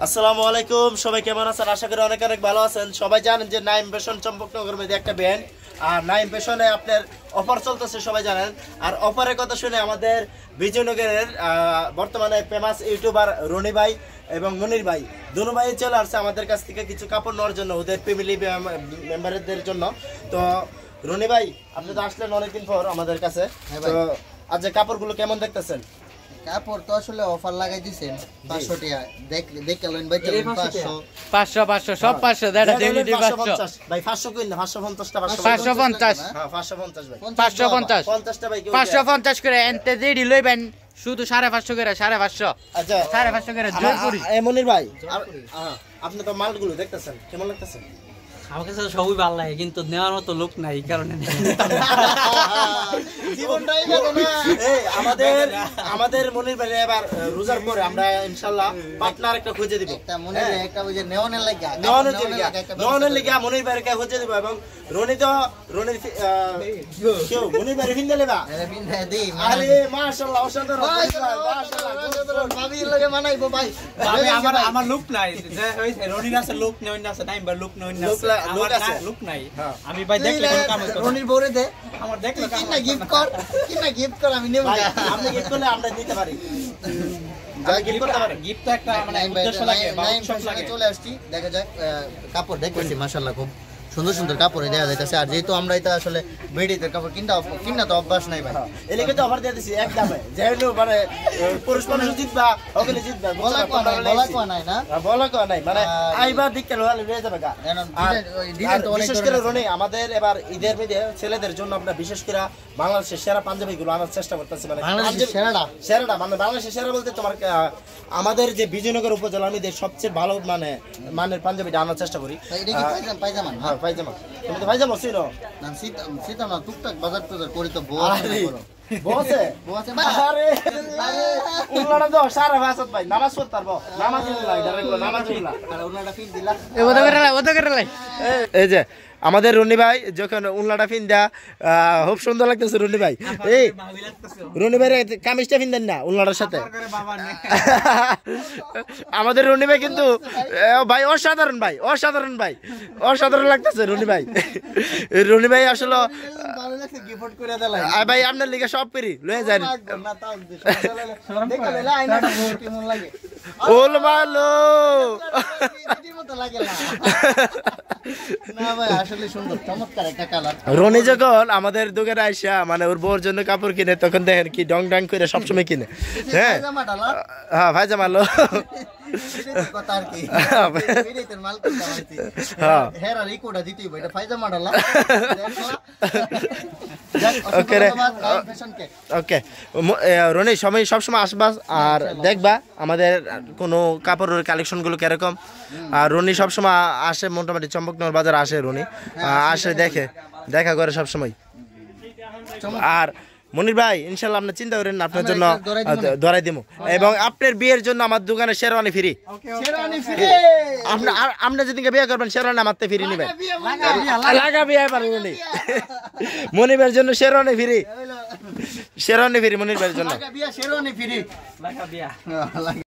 আসসালামু আলাইকুম, সবাই কেমন আছেন? আশা করি অনেক অনেক ভালো আছেন। সবাই জানেন যে নাইম ফ্যাশন চম্পকনগর মধ্যে একটা ব্র্যান্ড, আর নাইম ফ্যাশনে আপনার অফার চলতেছে, সবাই জানেন। আর অফারের কথা শুনে আমাদের বিজয়নগরের বর্তমানে ফেমাস ইউটিউবার রনি ভাই এবং মনির ভাই দুনো ভাই চলে আসছে আমাদের কাছ থেকে কিছু কাপড় নেওয়ার জন্য, ওদের ফ্যামিলি মেম্বারদের জন্য। তো রনি ভাই, আপনি তো আসলেন অনেকদিন পর আমাদের কাছে, তো আজ কাপড়গুলো কেমন দেখতেছেন? কাপড় তো আসলে অফার লাগাই দিছেন 500 টাকা দেখে লইন ভাই, 500 500 সব 500 দাদা ডেইলি 500 ভাই 500 কই না 550 টা 550 হ্যাঁ 550 ভাই 550 50 টা ভাই 550 করে এনতে দেরি লইবেন শুধু 550 করে 550। আচ্ছা 550 করে জোর করি। মনির ভাই আপনি তো মালগুলো দেখতেছেন, কেমন লাগতেছে? আমার কাছে সবই ভালো লাগে, কিন্তু নেওয়ার মতো লোক নাই, এই কারণে জীবনটাই ভালো না। এই আমাদের মনির ভাই এবার রোজার পরে আমরা ইনশাআল্লাহ পার্টনার একটা খুঁজে দিব। একটা মনে একটা ওই যে নেওয়ানের লাগা নেওয়ানের লাগা মনির ভাইকে খুঁজে দিব। এবং রনি তো রনির কেউ মনির ভাই ফিন দিলে বা আরে মাশাআল্লাহ অসাধারণ, মাশাআল্লাহ ভাবির লাগে মানাইবো ভাই। আমি আমার লোক নাই, যে ওই রনির আছে লোক নেই না, আছে নাইম বা লোক নেই না, আমার কাছে লোক নাই। আমি ভাই দেখলে কোন কাম করব, রনির বউরে দে আমার দেখলে কি না গিফট কর আমি নেব। আপনি গিফট করলে আমরা দিতে পারি, গিফট করতে পারি। গিফট তো একটা মানে উদ্দেশ্য লাগে, নাইম সব ফ্যাশনে লাগে। চলে আসছি, দেখা যাক। কাপড় দেখতেছি মাশাআল্লাহ খুব সুন্দর সুন্দর কাপড় দেওয়া যাইতেছে। আর যেহেতু আমরা এটা আসলে বেডিদের কাপড় কিনা তো অভ্যাস নাই ভাই, এলাকা তো অফার দিয়ে দিছি এক দামে, যেহেতু মানে পুরুষ মানুষ জিতবা ওখানে জিতবা, বলা কোয়া নাই না, বলা কোয়া নাই, মানে আইবা দিকে লোহালে রয়ে যাবে গা। ডিজাইন তো অনেক বিশেষ করে রনি আমাদের এবার ঈদের মধ্যে ছেলেদের জন্য আমরা বিশেষ করে বাংলাদেশের সেরা পাঞ্জাবিগুলো আনার চেষ্টা করতেছি। মানে বাংলাদেশের সেরাটা মানে বাংলাদেশের সেরা বলতে তোমার আমাদের যে বিজয়নগর উপজেলার মধ্যে সবচেয়ে ভালো মানের পাঞ্জাবিটা আনার চেষ্টা করি। এটা কি পায়জামা? হ্যাঁ পায়জামা। তুমি তো পায়জামা চিনো না, শীত না, টুকটাক বাজার টাজার করি তো বউ বসে বসে আরে উল্লাটা দাও সারা ভাষাত ভাই নামাজ পড়তে পারবো, নামাজ উল্লা এটা রেখো, নামাজ উল্লা আর ওনাটা ফিট দিলা। ওটা করে লাই এই যে আমাদের রনি ভাই যখন উল্লাটা ফিন্দা খুব সুন্দর লাগতেছে রনি ভাই। এই রনি ভাই কামিজটা ফিন্দেন না উল্লাটার সাথে। আমাদের রনি ভাই কিন্তু ভাই অসাধারণ ভাই, অসাধারণ ভাই, অসাধারণ লাগতেছে রনি ভাই। রনি ভাই আসলে ভালো লাগছে, গিফট করে দিলাই ভাই আপনার লিগে সব করি লয়ে যান না, তাও দেখা দিলা আইনাটা কেমন লাগে, ওল মালো দিদির মতো লাগে না। না ভাই আসলে সুন্দর চমৎকার একটা কালার। রনি যখন আমাদের দোকানে আইসা মানে ওর বউর জন্য কাপড় কিনে, তখন দেখেন কি ডং ডাং করে সবসময় কিনে। হ্যাঁ হ্যাঁ ভাই জামালো কথা আর কি এটার মাল কিনতে আইছি। হ্যাঁ হেরা রিকোডা দিতেই ভাই, এটা ফায়দা মাডালা। ওকে রে, ওকে রনি সময় সবসময় আসবা আর দেখবা আমাদের কোনো কাপড়ের কালেকশনগুলো কিরকম। আর রনি সবসময় আসে, মোটামুটি চম্পকনগর বাজার আসে রনি, আসে দেখে দেখা করে সবসময়। আর মনির ভাই ইনশাল্লাহ আপনি চিন্তা করেন না, আপনার জন্য ধরাই দিব। এবং আপনার বিয়ের জন্য আমার দোকানে শেরওয়ানি ফ্রি। আপনি যেদিনকে বিয়ে করবেন শেরওয়ানি আমার ফ্রি নিবেন, লাগা বিয়ে পারবেন উনি। মনির ভাইয়ের জন্য শেরওয়ানি ফ্রি, শেরওয়ানি ফ্রি মনির ভাইয়ের জন্য। শেরওয়ানি ফ্রি লাগা বিয়া।